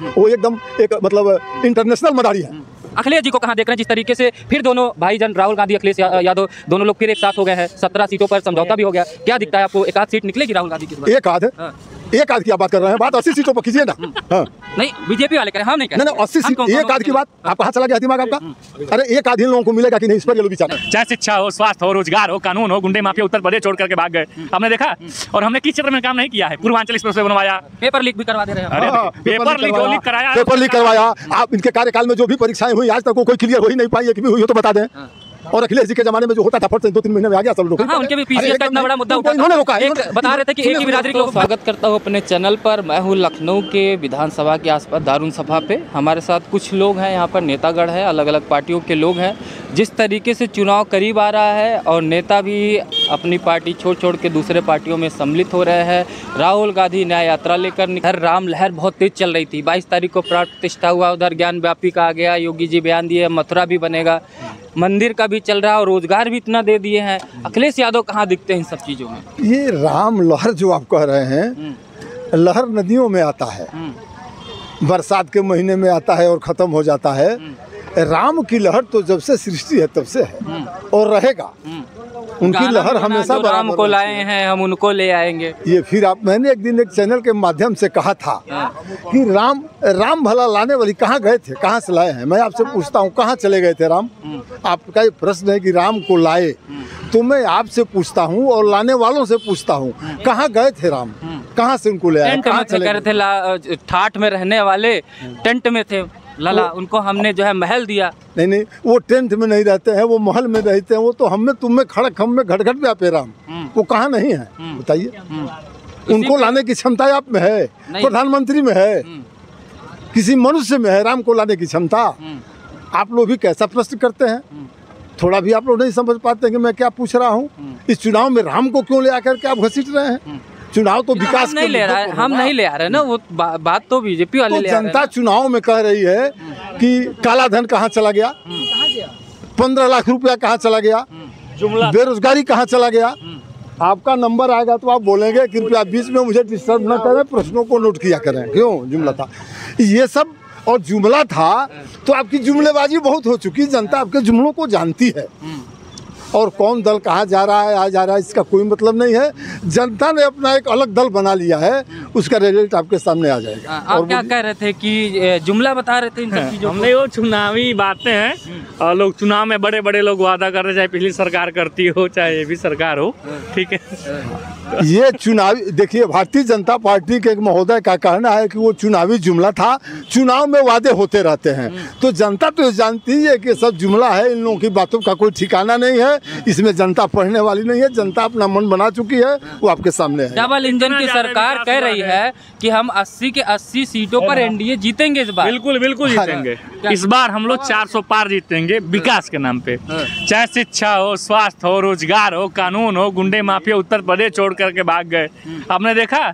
वो एकदम एक मतलब इंटरनेशनल मदारी है। अखिलेश जी को कहाँ देख रहे हैं जिस तरीके से फिर दोनों भाईजान राहुल गांधी अखिलेश यादव दोनों लोग फिर एक साथ हो गए हैं, 17 सीटों पर समझौता भी हो गया, क्या दिखता है आपको? एक आध सीट निकलेगी राहुल गांधी की? एक आध की आप बात कर रहे हैं, बात 80 सीटों पर कीजिए ना। हाँ। नहीं बीजेपी वाले करें, हम नहीं करें। नहीं 80 सीट एक आध की बात आप कहाँ चला गया दिमाग आपका? अरे एक आध इन लोगों को मिलेगा कि नहीं, इस पर ये लोग विचार। चाहे शिक्षा हो, स्वास्थ्य हो, रोजगार हो, कानून हो, गुंडे माफिया उत्तर प्रदेश छोड़ करके भाग गए, हमने देखा। और हमने किस क्षेत्र में काम नहीं किया है? पूर्वांचल एक्सप्रेसवे बनवाया, पेपर लीक भी करवा दे रहे हैं। पेपर लीक करवाया। आप इनके कार्यकाल में जो भी परीक्षाएं हुई आज तक कोई क्लियर हो ही नहीं पाई है कि भी हुई हो तो बता दें। और अखिलेश जी के जमाने में जो होता था फट से 2-3 महीने में आ गया सब लोग। हाँ, उनके भी पीसीएस का इतना बड़ा मुद्दा उठा, इन्होंने रोका। बता रहे थे कि एक ही बिरादरी के लोग। स्वागत करता हूँ अपने चैनल पर। मैं हूँ लखनऊ के विधानसभा के आसपास दारुण सभा पे। हमारे साथ कुछ लोग हैं, यहाँ पर नेतागढ़ है, अलग अलग पार्टियों के लोग हैं। जिस तरीके से चुनाव करीब आ रहा है और नेता भी अपनी पार्टी छोड़ के दूसरे पार्टियों में सम्मिलित हो रहे हैं। राहुल गांधी न्याय यात्रा लेकर निकल। राम लहर बहुत तेज चल रही थी, 22 तारीख को प्राण प्रतिष्ठा हुआ, उधर ज्ञान व्यापी का आ गया, योगी जी बयान दिए, मथुरा भी बनेगा, मंदिर का भी चल रहा है और रोजगार भी इतना दे दिए हैं। अखिलेश यादव कहाँ दिखते हैं इन सब चीज़ों में? ये राम लहर जो आप कह रहे हैं, लहर नदियों में आता है, बरसात के महीने में आता है और ख़त्म हो जाता है। राम की लहर तो जब से सृष्टि है तब से है और रहेगा। उनकी लहर हमेशा राम को लाए हैं हम उनको ले आएंगे। ये फिर आप मैंने एक दिन एक चैनल के माध्यम से कहा था कि राम भला लाने वाली कहाँ गए थे, कहाँ से लाए हैं? मैं आपसे पूछता हूँ कहाँ चले गए थे राम? आपका ये प्रश्न है कि राम को लाए, तो मैं आपसे पूछता हूँ और लाने वालों से पूछता हूँ कहाँ गए थे राम? कहाँ से उनको ले आए? कहाँ चले गए थे? ठाठ में रहने वाले टेंट में थे लाला, उनको हमने जो है महल दिया। नहीं वो टेंट में नहीं रहते हैं, वो महल में रहते हैं। वो तो हम में तुम में खड़क हम में घट व्यापे राम, वो कहाँ नहीं है बताइए? उनको लाने की क्षमता आप में है, प्रधानमंत्री में है, किसी मनुष्य में है राम को लाने की क्षमता। आप लोग भी कैसा प्रश्न करते हैं? थोड़ा भी आप लोग नहीं समझ पाते कि मैं क्या पूछ रहा हूँ। इस चुनाव में राम को क्यों ले आकर के आप घसीट रहे हैं? चुनाव तो विकास नहीं ले रहा है, हम नहीं ले आ रहे ना, वो बात तो बीजेपी वाले ले आ रहे हैं। जनता चुनाव में कह रही है कि काला धन कहाँ चला गया, 15 लाख रुपया कहाँ चला गया, बेरोजगारी कहाँ चला गया। आपका नंबर आएगा तो आप बोलेंगे कृपया बीच में मुझे डिस्टर्ब न करें, प्रश्नों को नोट किया करें। क्यों जुमला था ये सब? और जुमला था तो आपकी जुमलेबाजी बहुत हो चुकी, जनता आपके जुमलों को जानती है। और कौन दल कहाँ जा रहा है, आ जा रहा है, इसका कोई मतलब नहीं है। जनता ने अपना एक अलग दल बना लिया है, उसका रिजल्ट आपके सामने आ जाएगा। आप क्या कह रहे थे कि जुमला बता रहे थे इन सब चीजों? हमने वो चुनावी बातें हैं और लोग चुनाव में बड़े बड़े लोग वादा कर रहे, चाहे पिछली सरकार करती हो चाहे ये भी सरकार हो, ठीक है। ये चुनावी देखिए, भारतीय जनता पार्टी के एक महोदय का कहना है कि वो चुनावी जुमला था, चुनाव में वादे होते रहते हैं। तो जनता तो जानती है कि सब जुमला है, इन लोगों की बातों का कोई ठिकाना नहीं है, इसमें जनता पढ़ने वाली नहीं है। जनता अपना मन बना चुकी है, वो आपके सामने है। डबल इंजन की सरकार कह रही है कि हम 80 के 80 सीटों पर एनडीए जीतेंगे इस बार। बिल्कुल जीतेंगे इस बार। हम लोग 400 पार जीतेंगे विकास के नाम पे। चाहे शिक्षा हो, स्वास्थ्य हो, रोजगार हो, कानून हो, गुंडे माफिया उत्तर प्रदेश छोड़ करके भाग गए, आपने देखा।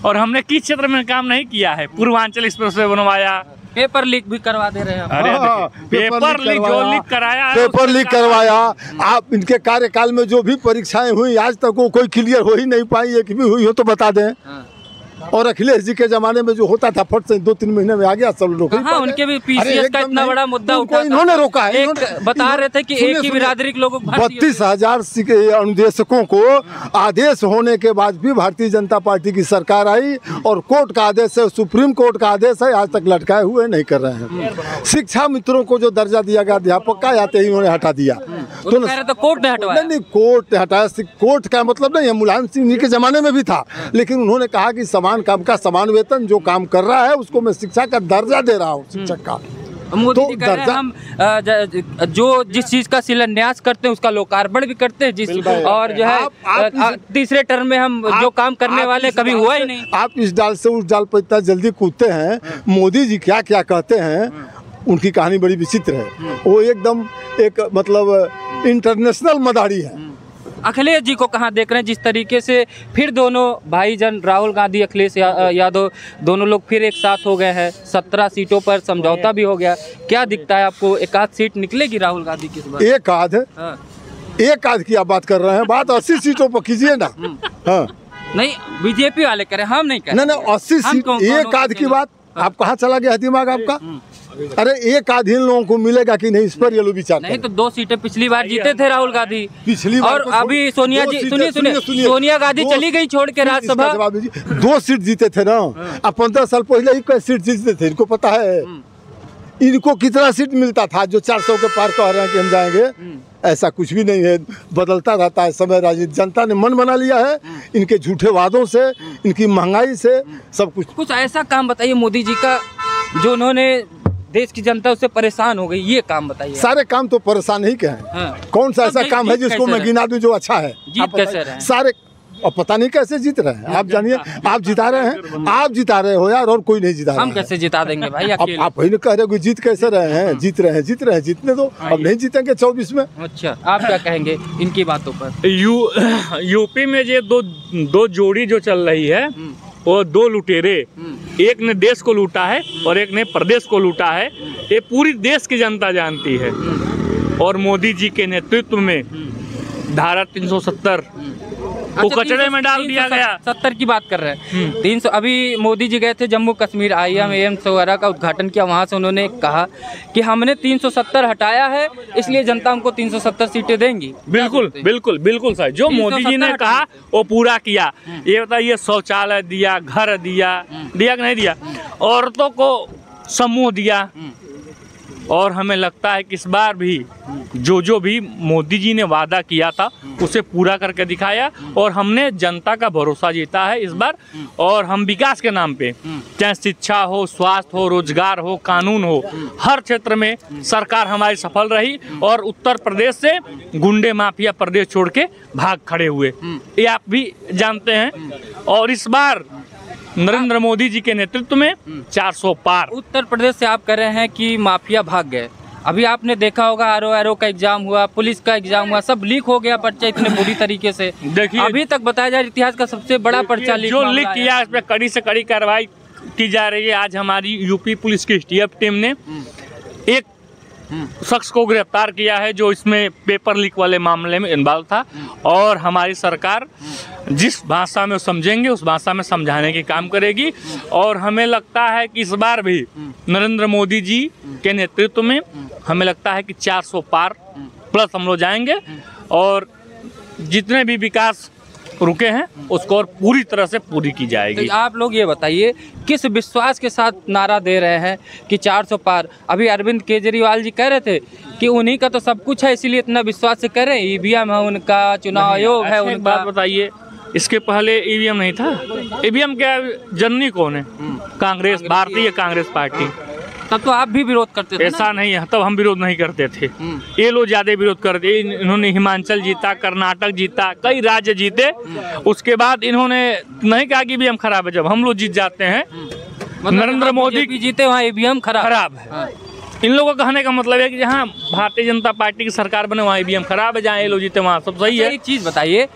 और हमने किस क्षेत्र में काम नहीं किया है? पूर्वांचल एक्सप्रेसवे बनवाया, पेपर लीक भी करवा दे रहे हैं। पेपर लीक जो लीक कराया, पेपर लीक करवाया। आप इनके कार्यकाल में जो भी परीक्षाएं हुई आज तक वो कोई क्लियर हो ही नहीं पाई है कि भी हुई हो तो बता दें। और अखिलेश जी के जमाने में जो होता था फट से 2-3 महीने में आ गया सब लोग। हाँ, उनके भी पीसीएस का इतना बड़ा मुद्दा उठा, इन्होंने रोका है। बता रहे थे कि एक ही बिरादरी के लोग 32,000 अनुदेशकों को आदेश होने के बाद भी भारतीय जनता पार्टी की सरकार आई और कोर्ट का आदेश है, सुप्रीम कोर्ट का आदेश है, आज तक लटकाए हुए नहीं कर रहे हैं। शिक्षा मित्रों को जो दर्जा दिया गया अध्यापक का, आते ही उन्होंने हटा दिया। तो कोर्ट ने हटवाया? नहीं, कोर्ट ने हटाया। कोर्ट का मतलब नहीं है, मुलायम सिंह के जमाने में भी था, लेकिन उन्होंने कहा कि समान काम का समान वेतन, जो काम कर रहा है उसको मैं शिक्षा का दर्जा दे रहा हूँ, शिक्षक का। मोदी जी कह रहे हैं हम जो जिस चीज का शिलान्यास करते हैं उसका लोकार्पण भी करते हैं, जिस और जो है तीसरे टर्म में हम जो काम करने वाले कभी हुआ ही नहीं। आप इस डाल से उस डाल पर इतना जल्दी कूदते हैं। मोदी जी क्या क्या कहते हैं, उनकी कहानी बड़ी विचित्र है। वो एकदम एक मतलब इंटरनेशनल मदारी है। अखिलेश जी को कहाँ देख रहे हैं जिस तरीके से फिर दोनों भाईजान राहुल गांधी अखिलेश यादव दोनों लोग फिर एक साथ हो गए हैं, 17 सीटों पर समझौता भी हो गया, क्या दिखता है आपको? एक आध सीट निकलेगी राहुल गांधी की? एक आध की आप बात कर रहे हैं, बात 80 सीटों पर कीजिए ना। हाँ, नहीं बीजेपी वाले करें, हम नहीं करें। नहीं 80 सीट एक आध की बात आप कहाँ चला गया दिमाग आपका? अरे एक आध इन लोगों को मिलेगा कि नहीं, इस पर ये लोग विचार नहीं करें। तो 2 सीटें पिछली बार जीते थे राहुल गांधी, पिछली बार और तो अभी सोनिया दो जी सीटें- सुनिए सोनिया गांधी चली गई छोड़ के राज्यसभा। इसका जवाब दीजिए। 2 सीट जीते थे ना, अब 15 साल पहले ही कई सीट जीते थे, इनको पता है। इनको कितना सीट मिलता था जो 400 के पार कह रहे हैं कि हम जाएंगे? ऐसा कुछ भी नहीं है, बदलता रहता है समय। राजनीति जनता ने मन बना लिया है इनके झूठे वादों से, इनकी महंगाई से, सब कुछ ऐसा काम बताइए मोदी जी का जो उन्होंने देश की जनता उससे परेशान हो गई, ये काम बताइए। सारे काम तो परेशान ही के हैं। हाँ। कौन सा ऐसा जीत- काम है जीत जिसको कैसे मैं रहे? गिना दूं जो अच्छा है? जीत आप कैसे बताइए। रहे हैं? सारे अब पता नहीं कैसे जीत रहे हैं, आप जानिए। आप जिता रहे हैं, आप जिता रहे हो यार, और कोई नहीं जिता रहा हम है। कैसे जिता देंगे भाई अकेले? आप वही कह रहे हो कि जीत कैसे रहे हैं? जीत रहे हैं, जीतने दो। अब नहीं जीतेंगे 24 में। अच्छा, आप क्या कहेंगे इनकी बातों पर? यूपी में ये दो जोड़ी जो चल रही है, वो 2 लुटेरे, एक ने देश को लूटा है और एक ने प्रदेश को लूटा है। ये पूरी देश की जनता जानती है। और मोदी जी के नेतृत्व में धारा 370 को कचरे में डाल दिया गया। 70 की बात कर रहे हैं। 300 अभी मोदी जी गए थे जम्मू कश्मीर, IIM एम्स वगैरह का उद्घाटन किया, वहाँ से उन्होंने कहा कि हमने 370 हटाया है, इसलिए जनता हमको 370 सीटें देंगी। बिल्कुल बिल्कुल बिल्कुल सर, जो मोदी जी ने कहा वो पूरा किया। ये बताइए, शौचालय दिया, घर दिया कि नहीं दिया, औरतों को समूह दिया। और हमें लगता है कि इस बार भी जो भी मोदी जी ने वादा किया था उसे पूरा करके दिखाया, और हमने जनता का भरोसा जीता है इस बार। और हम विकास के नाम पे, चाहे शिक्षा हो, स्वास्थ्य हो, रोजगार हो, कानून हो, हर क्षेत्र में सरकार हमारी सफल रही। और उत्तर प्रदेश से गुंडे माफिया प्रदेश छोड़ के भाग खड़े हुए, ये आप भी जानते हैं। और इस बार नरेंद्र मोदी जी के नेतृत्व में 400 पार। उत्तर प्रदेश से आप कह रहे हैं कि माफिया भाग गए। अभी आपने देखा होगा आरओ का एग्जाम हुआ, पुलिस का एग्जाम हुआ, सब लीक हो गया पर्चा इतने बुरी तरीके से। देखिए, अभी तक बताया जाए इतिहास का सबसे बड़ा पर्चा लीक जो मामला लीक है। किया इस पे कड़ी से कड़ी कार्रवाई की जा रही है। आज हमारी यूपी पुलिस की STF टीम ने एक शख्स को गिरफ्तार किया है जो इसमें पेपर लीक वाले मामले में इन्वॉल्व था। और हमारी सरकार जिस भाषा में समझेंगे उस भाषा में समझाने की काम करेगी। और हमें लगता है कि इस बार भी नरेंद्र मोदी जी के नेतृत्व में हमें लगता है कि 400 पार प्लस हम लोग जाएंगे। और जितने भी विकास रुके हैं उसको और पूरी तरह से पूरी की जाएगी। तो आप लोग ये बताइए किस विश्वास के साथ नारा दे रहे हैं कि 400 पार? अभी अरविंद केजरीवाल जी कह रहे थे कि उन्हीं का तो सब कुछ है, इसीलिए इतना विश्वास से कह रहे हैं। EVM है उनका, चुनाव आयोग है अच्छा, एक उनका। बात बताइए, इसके पहले EVM नहीं था? EVM क्या जननी कौन है? कांग्रेस, भारतीय कांग्रेस पार्टी। तब तो आप भी विरोध करते थे ना? ऐसा नहीं है, तब हम विरोध नहीं करते थे। ये लोग ज्यादा विरोध करते। इन्होंने हिमाचल जीता, कर्नाटक जीता, कई राज्य जीते। उसके बाद इन्होंने नहीं कहा कि EVM खराब है। जब हम लोग जीत जाते हैं, नरेंद्र मोदी भी जीते वहाँ EVM खराब है। इन लोगों का कहने का मतलब है कि जहाँ भारतीय जनता पार्टी की सरकार बने वहाँ EVM खराब है, जहाँ ये लोग जीते वहाँ सब सही है। एक चीज बताइए,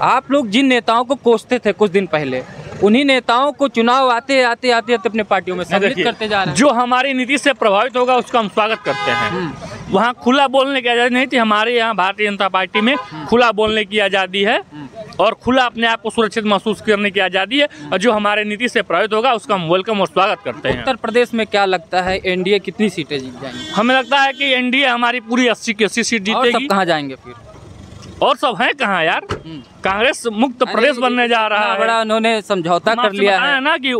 आप लोग जिन नेताओं को कोसते थे कुछ दिन पहले, उन्हीं नेताओं को चुनाव आते आते अपने पार्टियों में सम्मिलित करते जा रहे हैं। जो हमारी नीति से प्रभावित होगा उसका हम स्वागत करते हैं। वहाँ खुला बोलने की आज़ादी नहीं थी, हमारे यहाँ भारतीय जनता पार्टी में खुला बोलने की आज़ादी है और खुला अपने आप को सुरक्षित महसूस करने की आज़ादी है। और जो हमारे नीति से प्रभावित होगा उसका हम वेलकम और स्वागत करते हैं। उत्तर प्रदेश में क्या लगता है NDA कितनी सीटें जीत जाएंगी? हमें लगता है कि NDA हमारी पूरी 80 की 80 सीट और जीतेगी। सब कहाँ जाएंगे फिर? और सब है कहाँ यार? कांग्रेस मुक्त प्रदेश बनने जा रहा है। बड़ा उन्होंने समझौता कर लिया है ना कि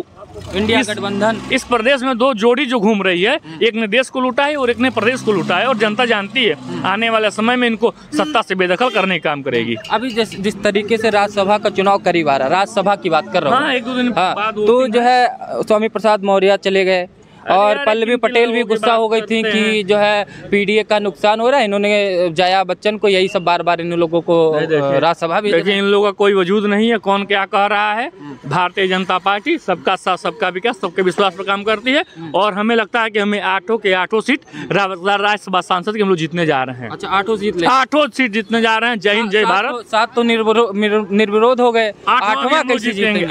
इंडिया गठबंधन। इस प्रदेश में 2 जोड़ी जो घूम रही है, एक ने देश को लूटा है और एक ने प्रदेश को लूटा है। और जनता जानती है आने वाले समय में इनको सत्ता से बेदखल करने का काम करेगी। अभी जिस तरीके से राज्यसभा का चुनाव करीब आ रहा है, राज्यसभा की बात कर रहा हूँ। हाँ, 1-2 दिन बाद तो जो है स्वामी प्रसाद मौर्य चले गए और पल्लवी पटेल भी गुस्सा हो गई थी कि जो है PDA का नुकसान हो रहा है। इन्होंने जया बच्चन को यही सब बार इन लोगों को राज्यसभा भी। देखिए, इन लोगों का कोई वजूद नहीं है। कौन क्या कह रहा है? भारतीय जनता पार्टी सबका साथ, सबका विकास, सबके विश्वास पर काम करती है। और हमें लगता है कि हमें 8 के 8 सीट राज्यसभा सांसद के हम लोग जीतने जा रहे हैं। अच्छा, 8 जीत ले, 8 सीट जीतने जा रहे हैं। जय हिंद, जय भारत। 7 तो निर्विरोध हो गए, 8वां कैसे जीतेंगे?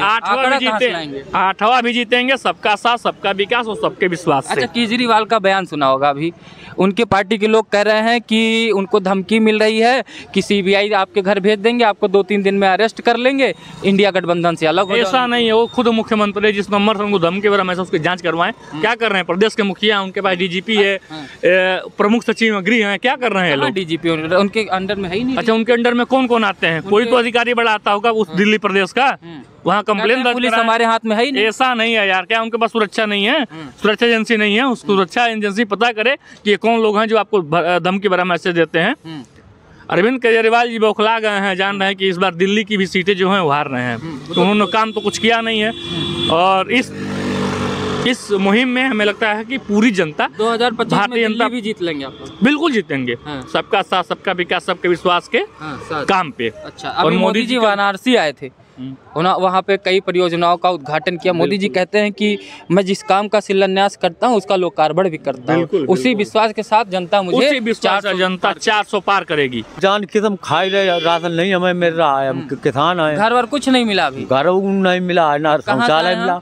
8वां भी जीतेंगे। सबका साथ, सबका विकास और सबका सबके विश्वास से। अच्छा, केजरीवाल का बयान सुना होगा अभी, उनके पार्टी के लोग कह रहे हैं कि उनको धमकी मिल रही है कि सीबीआई आपके घर भेज देंगे, आपको 2-3 दिन में अरेस्ट कर लेंगे, इंडिया गठबंधन से अलग हो जाओ। ऐसा नहीं है, वो खुद मुख्यमंत्री है, जिस नंबर से उनको धमकी वगैरह हमेशा उसकी जांच करवाएं। क्या कर रहे हैं? प्रदेश के मुखिया, उनके पास डीजीपी है, प्रमुख सचिव गृह है, क्या कर रहे हैं लोग? डीजीपी उनके अंडर में है ही नहीं। अच्छा, उनके अंडर में कौन कौन आते हैं? कोई तो अधिकारी बड़ा आता होगा उस दिल्ली प्रदेश का, वहाँ कंप्लेन दर्ज पुलिस कराएं। हमारे हाथ में है ही नहीं। ऐसा नहीं है यार, क्या उनके पास सुरक्षा नहीं है? सुरक्षा एजेंसी नहीं है? उस सुरक्षा एजेंसी पता करे कि ये कौन लोग हैं जो आपको धमकी भरा मैसेज देते हैं। अरविंद केजरीवाल जी बौखला गए हैं, जान रहे हैं कि इस बार दिल्ली की भी सीटें जो हैं वो हार रहे हैं, तो उन्होंने काम तो कुछ किया नहीं है। और इस मुहिम में हमें लगता है कि पूरी जनता 2025 में भारतीय जनता दिल्ली भी जीत लेंगे आप लोग। बिल्कुल जीतेंगे। हाँ। सबका साथ, सबका विकास, सबके विश्वास के काम पे। अच्छा, अभी मोदी जी वाराणसी आए थे, वहाँ पे कई परियोजनाओं का उद्घाटन किया। मोदी जी कहते हैं कि मैं जिस काम का शिलान्यास करता हूँ उसका लोकार्पण भी करता हूँ। उसी विश्वास के साथ जनता मुझे, उसी विश्वास से जनता 400 पार करेगी। जान किस्म खाई रहे, राशन नहीं हमें मिल रहा है, हम किसान हैं। घर वर कुछ नहीं मिला अभी, घर नहीं मिला है, ना शौचालय मिला,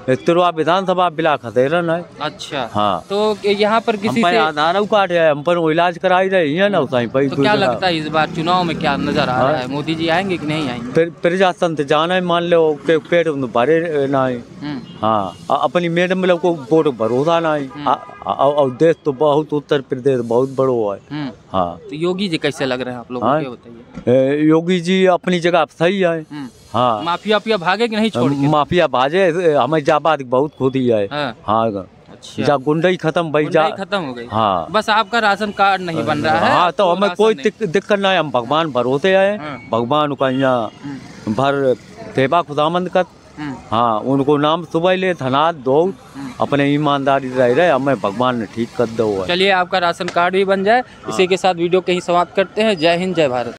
तिरवा विधानसभा बिला खतेरन है। अच्छा, हाँ, तो यहाँ पर किसी से आधार काट है, हम पर वो इलाज कराई रही है ना, उसाई पर। तो क्या लगता है इस बार चुनाव में क्या नजर आ रहा है? मोदी जी आएंगे कि नहीं आएंगे? प्रशासन जाना है, मान लो के पेट भरे ना है। हाँ, अपनी मैडम लोग को वोट भरोसा ना है। और देश तो बहुत, उत्तर प्रदेश बहुत बड़ो है। हाँ, तो योगी जी कैसे लग रहे हैं आप लोगों को, बताइए? योगी जी अपनी जगह सही है। हाँ, माफिया भागे कि नहीं छोड़ के? माफिया भाजे, हमें जाबाद बहुत खुदी है। हाँ, अच्छा, जा गुंडई खत्म भाई, जा खत्म हो गई। हाँ, बस आपका राशन कार्ड नहीं बन रहा है। हाँ, तो हमें कोई दिक्कत नहीं है, हम भगवान भरोसे आए। भगवान का यहाँ भर सेवा खुदामंद कर। हाँ, उनको नाम सुबह ले धनाद दो, अपने ईमानदारी रहे, हमें भगवान ने ठीक कर दो। चलिए, आपका राशन कार्ड भी बन जाए। इसी के साथ वीडियो कहीं समाप्त करते हैं। जय हिंद, जय भारत।